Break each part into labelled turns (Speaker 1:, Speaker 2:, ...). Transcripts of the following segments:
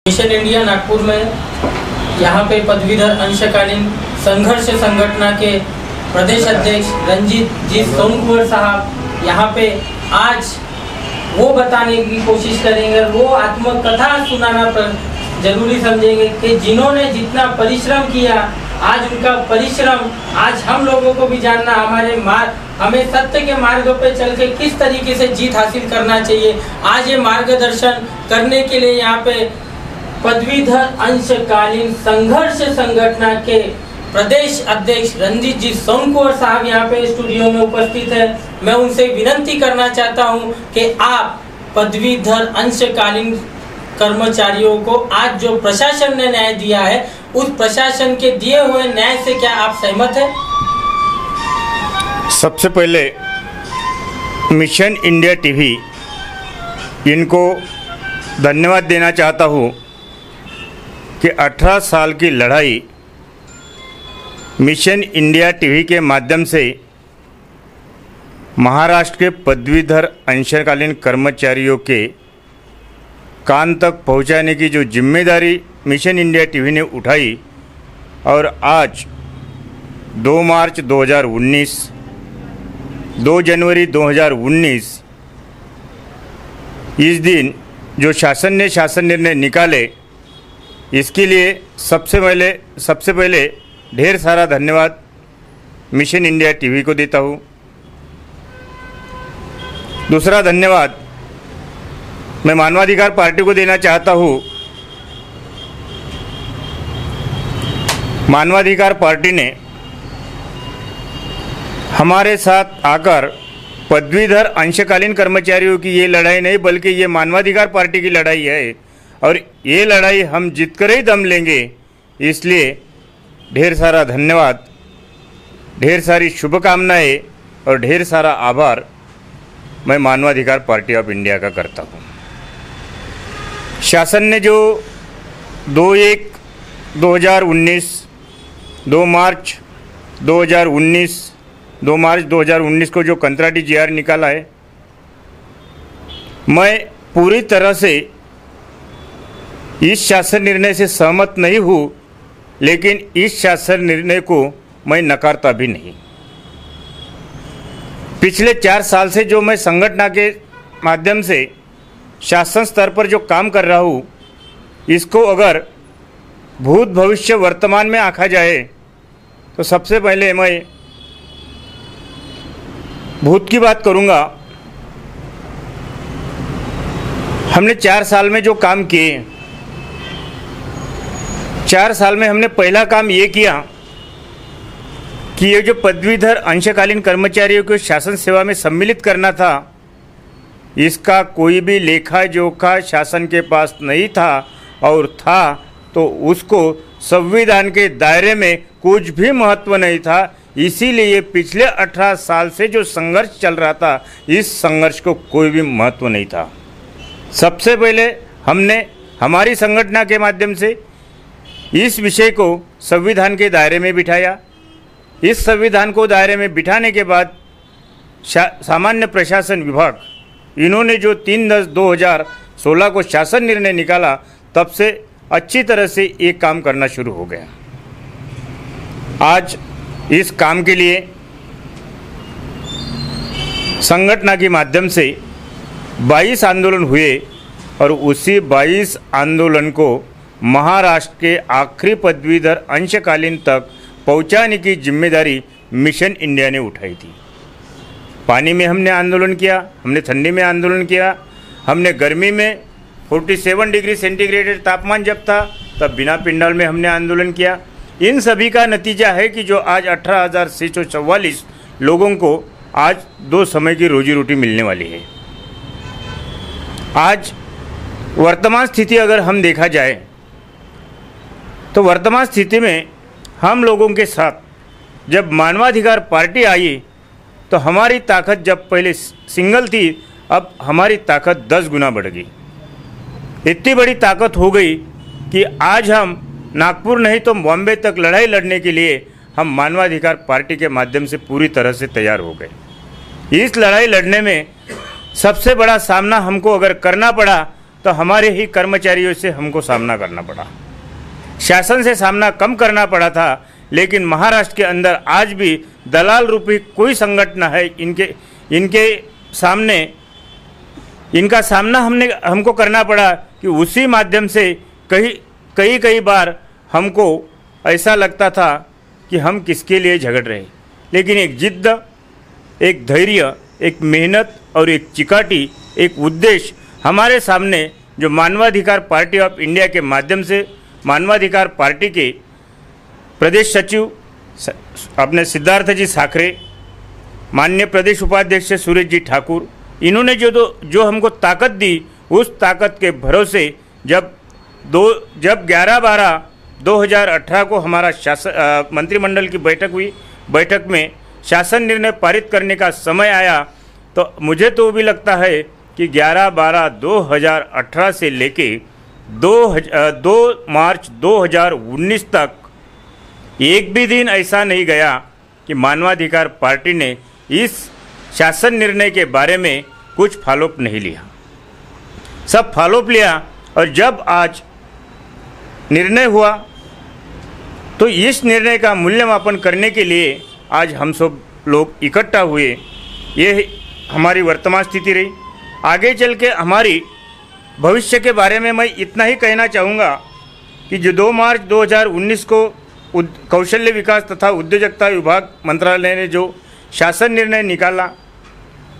Speaker 1: Mission India Nagpur में यहाँ पे पदवीधर अंशकालीन संघर्ष संगठन के प्रदेश अध्यक्ष रंजीत जी सोनकुवर साहब यहाँ पे आज वो बताने की कोशिश करेंगे, वो आत्मकथा सुनाना जरूरी समझेंगे कि जिन्होंने जितना परिश्रम किया, आज उनका परिश्रम आज हम लोगों को भी जानना, हमें सत्य के मार्ग पे चल के किस तरीके से जीत हासिल करना चाहिए। आज ये मार्गदर्शन करने के लिए यहाँ पे पदवीधर अंशकालीन संघर्ष संगठन के प्रदेश अध्यक्ष रंजीत जी सोनकुवर साहब यहाँ पे स्टूडियो में उपस्थित है। मैं उनसे विनती करना चाहता हूँ कि आप पदवीधर अंशकालीन कर्मचारियों को आज जो प्रशासन ने न्याय दिया है, उस प्रशासन के दिए हुए न्याय से क्या आप सहमत हैं?
Speaker 2: सबसे पहले मिशन इंडिया टीवी इनको धन्यवाद देना चाहता हूँ कि 18 साल की लड़ाई मिशन इंडिया टीवी के माध्यम से महाराष्ट्र के पदवीधर अंशकालीन कर्मचारियों के कान तक पहुंचाने की जो जिम्मेदारी मिशन इंडिया टीवी ने उठाई, और आज 2 मार्च 2019, 2 जनवरी 2019 इस दिन जो शासन ने शासन निर्णय निकाले, इसके लिए सबसे पहले ढेर सारा धन्यवाद मिशन इंडिया टीवी को देता हूँ। दूसरा धन्यवाद मैं मानवाधिकार पार्टी को देना चाहता हूँ। मानवाधिकार पार्टी ने हमारे साथ आकर पदवीधर अंशकालीन कर्मचारियों की ये लड़ाई नहीं, बल्कि ये मानवाधिकार पार्टी की लड़ाई है, और ये लड़ाई हम जीत कर ही दम लेंगे। इसलिए ढेर सारा धन्यवाद, ढेर सारी शुभकामनाएं और ढेर सारा आभार मैं मानवाधिकार पार्टी ऑफ इंडिया का करता हूँ। शासन ने जो 2/1/2019, 2 मार्च 2019 को जो कंत्राटी GR निकाला है, मैं पूरी तरह से इस शासन निर्णय से सहमत नहीं हूँ, लेकिन इस शासन निर्णय को मैं नकारता भी नहीं। पिछले 4 साल से जो मैं संगठन के माध्यम से शासन स्तर पर जो काम कर रहा हूँ, इसको अगर भूत भविष्य वर्तमान में आंका जाए तो सबसे पहले मैं भूत की बात करूँगा। हमने 4 साल में जो काम किए, 4 साल में हमने पहला काम ये किया कि ये जो पदवीधर अंशकालीन कर्मचारियों को शासन सेवा में सम्मिलित करना था, इसका कोई भी लेखा जोखा शासन के पास नहीं था, और था तो उसको संविधान के दायरे में कुछ भी महत्व नहीं था। इसीलिए पिछले 18 साल से जो संघर्ष चल रहा था, इस संघर्ष को कोई भी महत्व नहीं था। सबसे पहले हमने हमारी संगठन के माध्यम से इस विषय को संविधान के दायरे में बिठाया। इस संविधान को दायरे में बिठाने के बाद सामान्य प्रशासन विभाग, इन्होंने जो 3/10/2016 को शासन निर्णय निकाला, तब से अच्छी तरह से ये काम करना शुरू हो गया। आज इस काम के लिए संगठन के माध्यम से 22 आंदोलन हुए, और उसी 22 आंदोलन को महाराष्ट्र के आखिरी पदवीधर अंशकालीन तक पहुंचाने की जिम्मेदारी मिशन इंडिया ने उठाई थी। पानी में हमने आंदोलन किया, हमने ठंडी में आंदोलन किया, हमने गर्मी में 47 डिग्री सेंटीग्रेड तापमान जब था, तब बिना पिंडाल में हमने आंदोलन किया। इन सभी का नतीजा है कि जो आज 18,644 लोगों को आज 2 समय की रोजी रोटी मिलने वाली है। आज वर्तमान स्थिति अगर हम देखा जाए, तो वर्तमान स्थिति में हम लोगों के साथ जब मानवाधिकार पार्टी आई, तो हमारी ताकत जब पहले सिंगल थी, अब हमारी ताकत 10 गुना बढ़ गई। इतनी बड़ी ताकत हो गई कि आज हम नागपुर नहीं तो बॉम्बे तक लड़ाई लड़ने के लिए हम मानवाधिकार पार्टी के माध्यम से पूरी तरह से तैयार हो गए। इस लड़ाई लड़ने में सबसे बड़ा सामना हमको अगर करना पड़ा तो हमारे ही कर्मचारियों से हमको सामना करना पड़ा। शासन से सामना कम करना पड़ा था, लेकिन महाराष्ट्र के अंदर आज भी दलाल रूपी कोई संगठन है, इनके सामने इनका सामना हमको करना पड़ा कि उसी माध्यम से कई बार हमको ऐसा लगता था कि हम किसके लिए झगड़ रहे हैं। लेकिन एक जिद्द, एक धैर्य, एक मेहनत और एक चिकाटी, एक उद्देश्य हमारे सामने जो मानवाधिकार पार्टी ऑफ इंडिया के माध्यम से मानवाधिकार पार्टी के प्रदेश सचिव अपने सिद्धार्थ जी साखरे, माननीय प्रदेश उपाध्यक्ष सुरेश जी ठाकुर, इन्होंने जो हमको ताकत दी, उस ताकत के भरोसे जब 11/12/2018 को हमारा मंत्रिमंडल की बैठक हुई, बैठक में शासन निर्णय पारित करने का समय आया, तो मुझे तो भी लगता है कि 11/12/2018 से लेके 2 मार्च 2019 तक एक भी दिन ऐसा नहीं गया कि मानवाधिकार पार्टी ने इस शासन निर्णय के बारे में कुछ फॉलोअप नहीं लिया। सब फॉलोअप लिया, और जब आज निर्णय हुआ तो इस निर्णय का मूल्यमापन करने के लिए आज हम सब लोग इकट्ठा हुए। ये हमारी वर्तमान स्थिति रही। आगे चल के हमारी भविष्य के बारे में मैं इतना ही कहना चाहूँगा कि जो 2 मार्च 2019 को कौशल्य विकास तथा उद्योजकता विभाग मंत्रालय ने जो शासन निर्णय निकाला,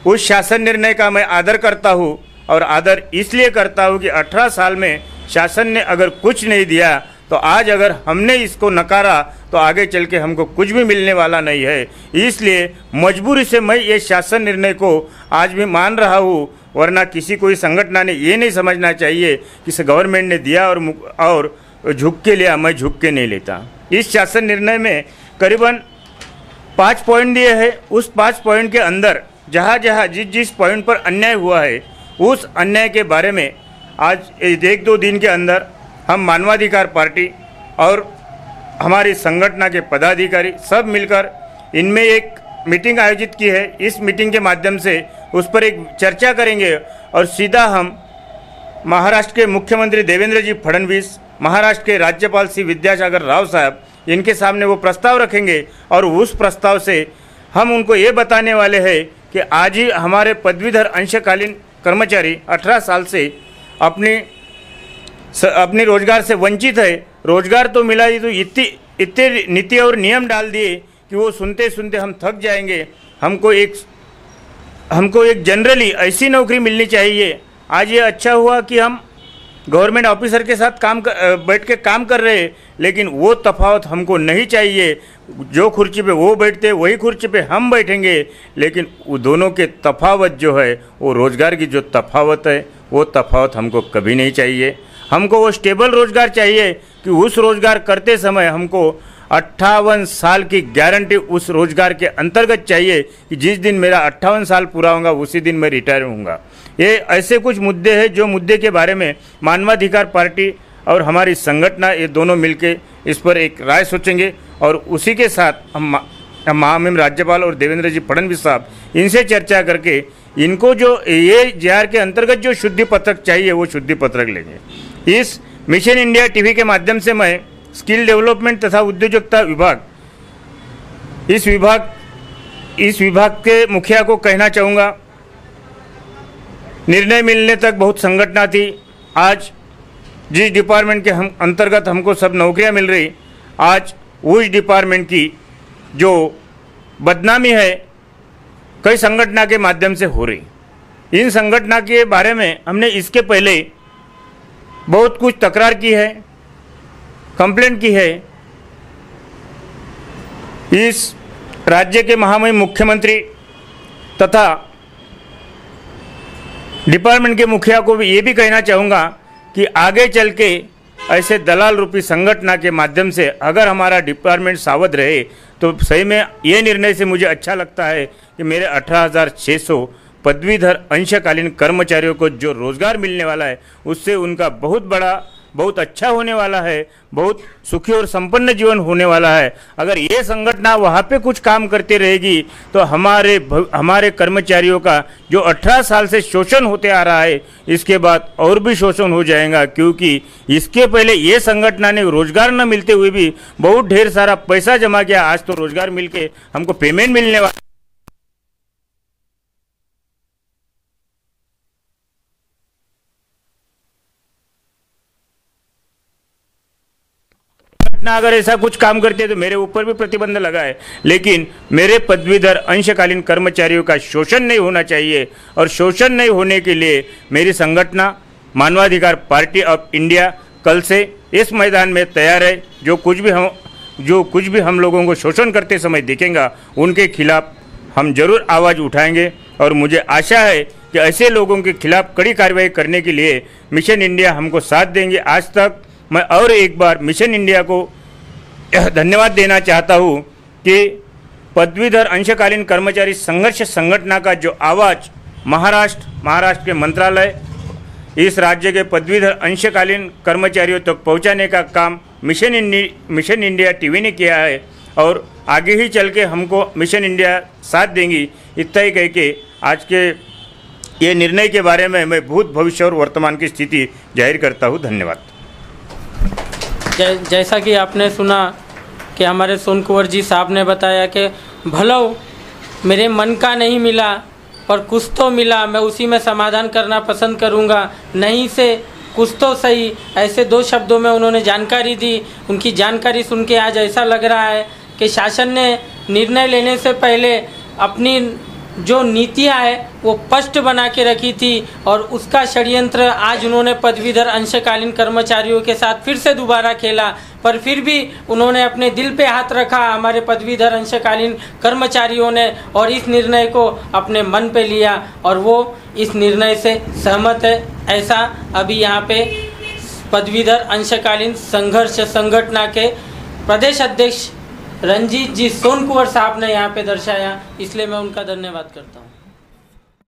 Speaker 2: उस शासन निर्णय का मैं आदर करता हूँ, और आदर इसलिए करता हूँ कि 18 साल में शासन ने अगर कुछ नहीं दिया, तो आज अगर हमने इसको नकारा तो आगे चल के हमको कुछ भी मिलने वाला नहीं है। इसलिए मजबूरी से मैं ये शासन निर्णय को आज भी मान रहा हूँ, वरना किसी कोई संगठन ने ये नहीं समझना चाहिए कि गवर्नमेंट ने दिया और झुक के लिया, मैं झुक के नहीं लेता। इस शासन निर्णय में करीबन 5 पॉइंट दिए हैं। उस 5 पॉइंट के अंदर जहाँ जिस पॉइंट पर अन्याय हुआ है, उस अन्याय के बारे में आज 1-2 दिन के अंदर हम मानवाधिकार पार्टी और हमारी संगठन के पदाधिकारी सब मिलकर इनमें एक मीटिंग आयोजित की है। इस मीटिंग के माध्यम से उस पर एक चर्चा करेंगे, और सीधा हम महाराष्ट्र के मुख्यमंत्री देवेंद्र जी फडणवीस, महाराष्ट्र के राज्यपाल श्री विद्यासागर राव साहब, इनके सामने वो प्रस्ताव रखेंगे, और उस प्रस्ताव से हम उनको ये बताने वाले हैं कि आज ही हमारे पदवीधर अंशकालीन कर्मचारी 18 साल से अपने रोजगार से वंचित है। रोजगार तो मिला ही, तो इतने नीति और नियम डाल दिए कि वो सुनते सुनते हम थक जाएंगे। हमको एक जनरली ऐसी नौकरी मिलनी चाहिए। आज ये अच्छा हुआ कि हम गवर्नमेंट ऑफिसर के साथ बैठ के काम कर रहे हैं, लेकिन वो तफावत हमको नहीं चाहिए। जो कुर्सी पे वो बैठते वही कुर्सी पे हम बैठेंगे, लेकिन वो दोनों के तफावत जो है, वो रोज़गार की जो तफावत है, वो तफावत हमको कभी नहीं चाहिए। हमको वो स्टेबल रोज़गार चाहिए कि उस रोज़गार करते समय हमको 58 साल की गारंटी उस रोज़गार के अंतर्गत चाहिए कि जिस दिन मेरा 58 साल पूरा होगा उसी दिन मैं रिटायर होऊंगा। ये ऐसे कुछ मुद्दे हैं जो मुद्दे के बारे में मानवाधिकार पार्टी और हमारी संगठन ये दोनों मिलके इस पर एक राय सोचेंगे, और उसी के साथ हम महामहिम राज्यपाल और देवेंद्र जी फडणवीस साहब इनसे चर्चा करके इनको जो ये JR के अंतर्गत जो शुद्धि पत्रक चाहिए वो शुद्धि पत्रक लेंगे। इस मिशन इंडिया टीवी के माध्यम से मैं स्किल डेवलपमेंट तथा उद्योजकता विभाग इस विभाग के मुखिया को कहना चाहूँगा, निर्णय मिलने तक बहुत संगठन थी। आज जिस डिपार्टमेंट के हम अंतर्गत हमको सब नौकरियां मिल रही, आज उस डिपार्टमेंट की जो बदनामी है कई संगठन के माध्यम से हो रही। इन संगठन के बारे में हमने इसके पहले बहुत कुछ तकरार की है, कंप्लेंट की है। इस राज्य के महामहिम मुख्यमंत्री तथा डिपार्टमेंट के मुखिया को भी ये भी कहना चाहूँगा कि आगे चल के ऐसे दलाल रूपी संगठन के माध्यम से अगर हमारा डिपार्टमेंट सावध रहे तो सही में ये निर्णय से मुझे अच्छा लगता है कि मेरे 18,600 पदवीधर अंशकालीन कर्मचारियों को जो रोज़गार मिलने वाला है उससे उनका बहुत बड़ा बहुत अच्छा होने वाला है, बहुत सुखी और संपन्न जीवन होने वाला है। अगर ये संगठन वहाँ पे कुछ काम करती रहेगी तो हमारे कर्मचारियों का जो 18 साल से शोषण होते आ रहा है, इसके बाद और भी शोषण हो जाएगा, क्योंकि इसके पहले ये संगठन ने रोजगार न मिलते हुए भी बहुत ढेर सारा पैसा जमा किया। आज तो रोजगार मिलके हमको पेमेंट मिलने वाला। अगर ऐसा कुछ काम करते तो मेरे ऊपर भी प्रतिबंध लगा है, लेकिन मेरे पदवीधर अंशकालीन कर्मचारियों का शोषण नहीं होना चाहिए। और शोषण नहीं होने के लिए मेरी संगठन मानवाधिकार पार्टी ऑफ इंडिया कल से इस मैदान में तैयार है। जो कुछ भी हम लोगों को शोषण करते समय दिखेगा, उनके खिलाफ हम जरूर आवाज़ उठाएंगे। और मुझे आशा है कि ऐसे लोगों के खिलाफ कड़ी कार्रवाई करने के लिए मिशन इंडिया हमको साथ देंगे। आज तक मैं और एक बार मिशन इंडिया को धन्यवाद देना चाहता हूँ कि पदवीधर अंशकालीन कर्मचारी संघर्ष संगठन का जो आवाज़ महाराष्ट्र के मंत्रालय इस राज्य के पदवीधर अंशकालीन कर्मचारियों तक पहुँचाने का काम मिशन इंडिया टीवी ने किया है, और आगे ही चल के हमको मिशन इंडिया साथ देंगी। इतना ही कह के आज के ये निर्णय के बारे में मैं भूत भविष्य और वर्तमान की स्थिति जाहिर करता हूँ। धन्यवाद।
Speaker 1: जैसा कि आपने सुना कि हमारे सोन कुंवर जी साहब ने बताया कि भलो मेरे मन का नहीं मिला पर कुछ तो मिला, मैं उसी में समाधान करना पसंद करूंगा, नहीं से कुछ तो सही, ऐसे 2 शब्दों में उन्होंने जानकारी दी। उनकी जानकारी सुन के आज ऐसा लग रहा है कि शासन ने निर्णय लेने से पहले अपनी जो नीतियाँ है वो स्पष्ट बना के रखी थी, और उसका षड्यंत्र आज उन्होंने पदवीधर अंशकालीन कर्मचारियों के साथ फिर से दोबारा खेला। पर फिर भी उन्होंने अपने दिल पे हाथ रखा हमारे पदवीधर अंशकालीन कर्मचारियों ने, और इस निर्णय को अपने मन पे लिया, और वो इस निर्णय से सहमत है। ऐसा अभी यहाँ पे पदवीधर अंशकालीन संघर्ष संगठन के प्रदेश अध्यक्ष रंजीत जी सोन कुंवर साहब ने यहाँ पे दर्शाया, इसलिए मैं उनका धन्यवाद करता हूँ।